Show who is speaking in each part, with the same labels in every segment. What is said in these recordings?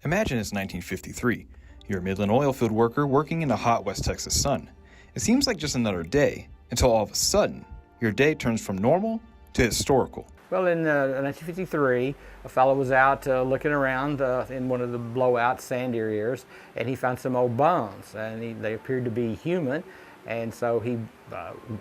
Speaker 1: Imagine it's 1953. You're a Midland oil field worker working in the hot West Texas sun. It seems like just another day, until all of a sudden, your day turns from normal to historical.
Speaker 2: Well, in 1953, a fellow was out looking around in one of the blowout sand areas, and he found some old bones, and they appeared to be human, and so he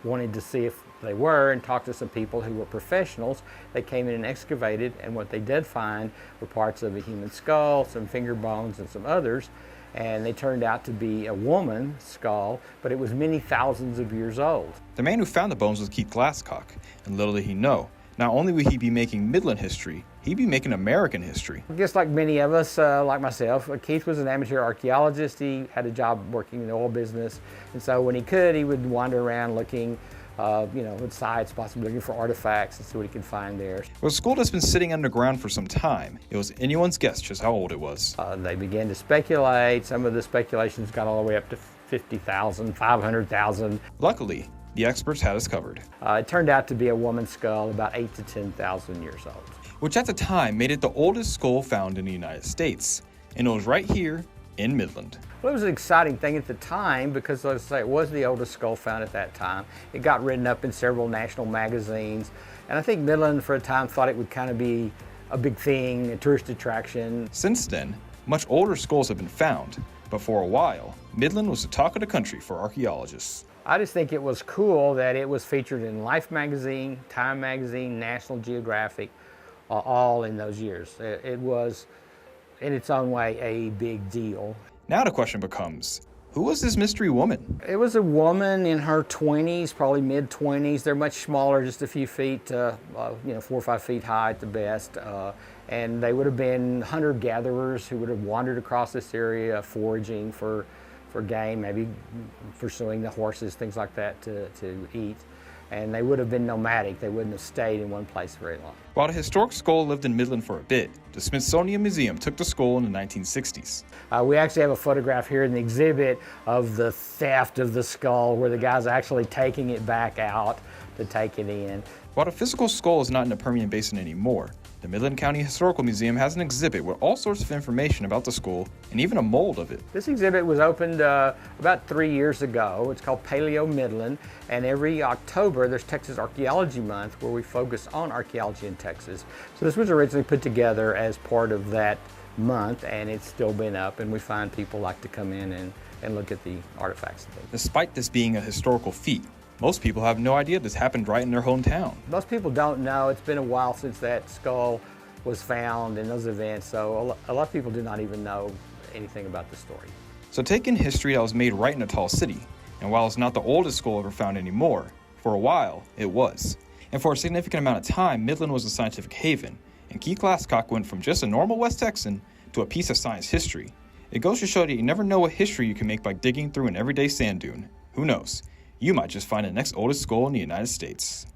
Speaker 2: wanted to see if they were and talked to some people who were professionals. They came in and excavated, and what they did find were parts of a human skull, some finger bones, and some others, and they turned out to be a woman's skull, but it was many thousands of years old.
Speaker 1: The man who found the bones was Keith Glasscock, and little did he know, not only would he be making Midland history, he'd be making American history.
Speaker 2: Just like many of us, like myself, Keith was an amateur archaeologist. He had a job working in the oil business, and so when he could, he would wander around looking at sites, possibly looking for artifacts and see what he could find there.
Speaker 1: Well, the school that's been sitting underground for some time, it was anyone's guess just how old it was.
Speaker 2: They began to speculate. Some of the speculations got all the way up to 50,000, 500,000.
Speaker 1: Luckily, the experts had us covered.
Speaker 2: It turned out to be a woman's skull, about 8,000 to 10,000 years old.
Speaker 1: Which at the time made it the oldest skull found in the United States. And it was right here in Midland.
Speaker 2: Well, it was an exciting thing at the time because, let's say, it was the oldest skull found at that time. It got written up in several national magazines, and I think Midland for a time thought it would kind of be a big thing, a tourist attraction.
Speaker 1: Since then, much older skulls have been found, but for a while, Midland was the talk of the country for archaeologists.
Speaker 2: I just think it was cool that it was featured in Life magazine, Time magazine, National Geographic, all in those years. It was, in its own way, a big deal.
Speaker 1: Now the question becomes, who was this mystery woman?
Speaker 2: It was a woman in her 20s, probably mid-20s. They're much smaller, just a few feet, 4 or 5 feet high at the best. And they would have been hunter-gatherers who would have wandered across this area foraging for game, maybe pursuing the horses, things like that to eat. And they would have been nomadic. They wouldn't have stayed in one place very long.
Speaker 1: While the historic skull lived in Midland for a bit, the Smithsonian Museum took the skull in the 1960s.
Speaker 2: We actually have a photograph here in the exhibit of the theft of the skull, where the guy's actually taking it back out to take it in.
Speaker 1: While the physical skull is not in the Permian Basin anymore, the Midland County Historical Museum has an exhibit with all sorts of information about the skull and even a mold of it.
Speaker 2: This exhibit was opened about 3 years ago. It's called Paleo Midland, and every October there's Texas Archaeology Month where we focus on archaeology in Texas. So this was originally put together as part of that month, and it's still been up, and we find people like to come in and look at the artifacts.
Speaker 1: Despite this being a historical feat, most people have no idea this happened right in their hometown.
Speaker 2: Most people don't know. It's been a while since that skull was found in those events, so a lot of people do not even know anything about the story.
Speaker 1: So take in history that was made right in a tall city, and while it's not the oldest skull ever found anymore, for a while it was. And for a significant amount of time, Midland was a scientific haven, and Keith Glasscock went from just a normal West Texan to a piece of science history. It goes to show that you never know what history you can make by digging through an everyday sand dune. Who knows? You might just find the next oldest skull in the United States.